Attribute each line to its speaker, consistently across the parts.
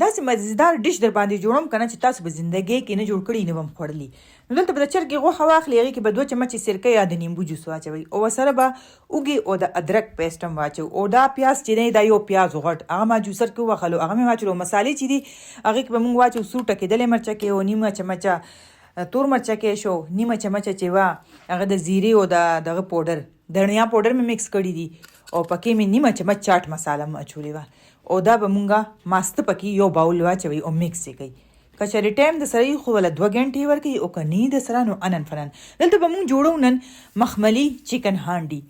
Speaker 1: داسې مزیدار ډش در باندې جوړم کنه چې تاسو به زندګۍ کې نه جوړ کړي نه وم خوړلی. نو دلته به د چرګې غوښه واخلي، هغې کې به 2 چمچې سرکه یا د نیمبو جوس واچوئ او ورسره به اوږې او د ادرک پیسټ هم واچوو او دا پیاز چې دی دا یو پیاز غټ هغه ما جوسر کې ووهلو، هغه مې واچولو. مسالې چې دي هغې کې به مونږ واچو څو ټکېدلې مرچکې او نیمه چمچه تور مرچکې شو، نیمه چمچه چې وه هغه د زیرې او د دغه پوډر دڼیا پوډر مې مکس کړي دي او پکې مې نیمه چمچ چاټ مساله هم اچولې وه او دا به مونږه ماسته پکې یو باول واچوئ او مکس یې کوئ. که چېرې ټایم د سره خو وله 2 غنټې ورکوي او که نه د سره نو انن فنن. دلته به مونږ جوړو نن مخملي چکن هانډي.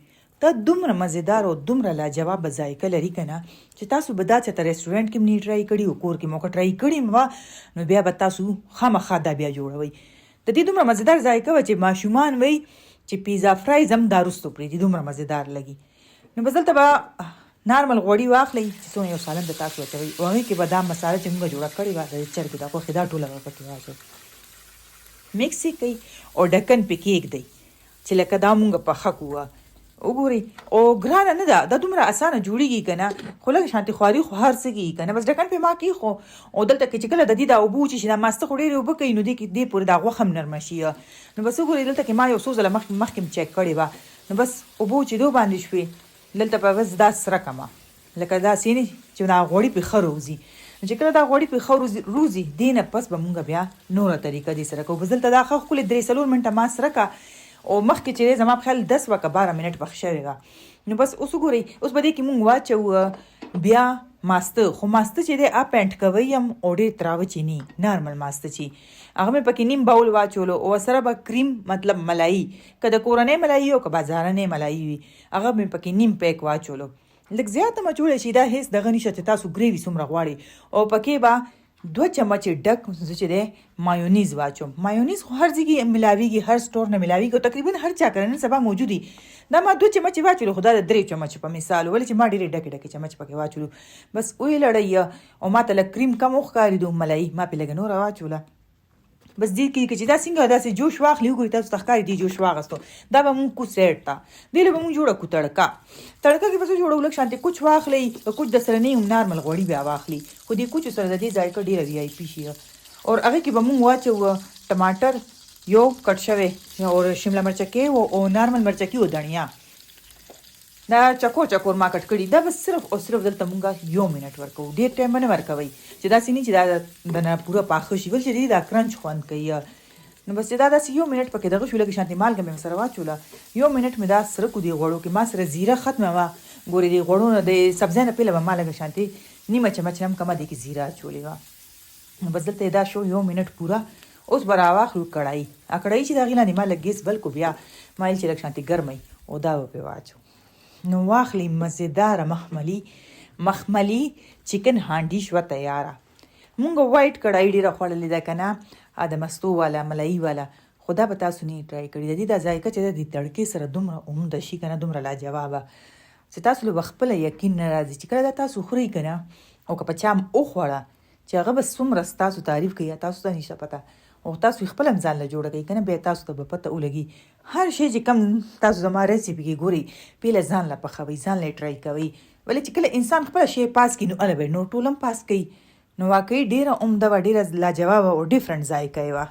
Speaker 1: دا دومره مزیدار او دومره لاجواب ذایقه لري که نه چې تاسو به دا چېرته رسټورنټ کې هم نه ټرای کړي او کور کې مو که ټرای کړي هم نو بیا به تاسو خامخا دا بیا جوړوئ. د دې دومره مزیدار ذایقه وه چې ماشومان وایي چې پیزا فرایز هم دا وروستو پرېږدي، دومره مزیدار لګي. نو بس دلته به نارمل غوړي واخلئ چې څونه یو سالن د تاسو اچوئ او هغې کې به دا مساله چې موږ جوړه کړې وه د چرګې د غوښې دا ټوله به پکې واچوئ، مکس یې کوئ او ډکن پې کېږدئ چې لکه دا موږ پخه کوو. وګورئ او ګرانه نه ده، دا دومره اسانه جوړېږي که نه، خو لږ شانتې خواري خو هر څه کېږي که نه. بس ډکن پې ما کېښو او دلته کې چې کله د دې دا اوبه وچې شي دا ماسته خو ډېرې اوبه کوي نو دې پورې دا غوښه هم نرمه شي. نو بس وګورئ دلته کې ما یو څو ځله مخکې م چیک کړې وه، نو بس اوبه وچېدو باندې شوې. دلته به بس دا سره کمه لکه دا سینې چې دا غوړي پې ښه روزي. چې کله دا غوړي پې ښه روزي دې نه پس به مونږ بیا نوره طریقه دې سره کوو. بس دلته دا ښه ښکلې 3-4 منټه ما سره کا او مخکې چې زما په خیال 10 وکه 12 منټ پخ شوې وه. نو بس اوس وګورئ اوس به دې کې مونږ واچوو بیا ماسته. خو ماسته چې دی اپ اینډ کوئ هم او ډېر تراوه چینی نارمل ماسته چې هغه مې پکې نیم باول واچولو او سره به کریم مطلب ملایي، که د کورنۍ ملایي او که بازارنۍ ملایي وي هغه مې پکې نیم پیک واچولو. لږ زیاته مچولی شي دا هیڅ دغه نشته چې تاسو ګریوي څومره غواړئ. او پکې به 2 چمچې ډک زه چې دی مایونیز واچوم. مایونیز خو هر ځای کې ملاویږي، هر سټور نه ملاویږي او تقریبا هر چا کره نن سبا موجودي. دا ما 2 چمچې واچولو خو دا د 3 چمچې په مثال ولې چې ما ډېرې ډکې چمچ پکې واچولو. بس ویې لړئ او ما ته لږ کریم کم وښکارېدو، ملایي ما پې لږه نوره واچوله. بس دې کې چې دا څنګه داسې جوش واخلي وګورئ تاسو ته ښکاري دې جوش واغستو. دا به مونږ کوچ سیټ ته دې له به مونږ جوړه کړو تړکه کې به څه جوړو لږ شانتې کوچ واخلئ، کوچ د سره نه هم نارمل غوړي بیا واخلي خو دې کوچو سره د دې ذایقه ډېره وي آی پي شي. او هغې کې به مونږ واچوو ټماټر یو کټ شوی او شمله مرچکې او نارمل مرچکې او دڼیا دا چکور ما کټ کړي. دا بس صرف او صرف دلته مونږه 1 منټ ورکوو، ډېر ټایم به نه ورکوئ چې داسې نه چې دا دنه پوره پاخه شي ول چې دا کرنچ خوند کوي. نو بس دا داسې 1 منټ پکې دغه شو، لږ شانتې مالګه مې سره واچوله. 1 منټ مې دا سره کو دې غوړو کې ما سره زیره ختمه وه. ګورې دې غوړو نه د سبزۍ نه پهله به ما لږ شانتې نیمه چمچ هم کمه دې کې زیره اچولې وه. نو بس دلته دا شو 1 منټ پوره. اوس به راواخلو کړایي، کړایي چې د هغې لاندې ما لږ ګیس بل کو بیا ما ویل چې لږ شانتې ګرمئ او دا به پرې واچو. نو واخلي مزیداره مخملي چکن هانډي شوه تیاره. مونږ وایټ کړایي ډېره خوړلې ده که نه د مستو والا ملایي والا، خو دا به تاسو نه ټرای کړي. د دې دا ذایقه چې ده د تړکې سره دومره عمده شي که نه دومره لاجوابه چې تاسو له به خپله یقین نه راځي چې کله دا تاسو خورئ که نه او که په چا هم وخوړه چې هغه به څومره ستاسو تعریف کوي تاسو ته نشته پته او تاسو خپل هم ځان له جوړه کوي که نه بیا تاسو ته به پته ولګي. هر شی چې کم تاسو زما ریسیپي کې ګورئ پهله ځان له پخوئ، ځان له ټرای کوئ، ولې چې کله انسان خپله شی پاس کړي نو هله به نور ټول هم پاس کوي. نو واقعي ډېره عمده وه، ډېره لاجوابه او ډفرنټ ذایقه یې وه.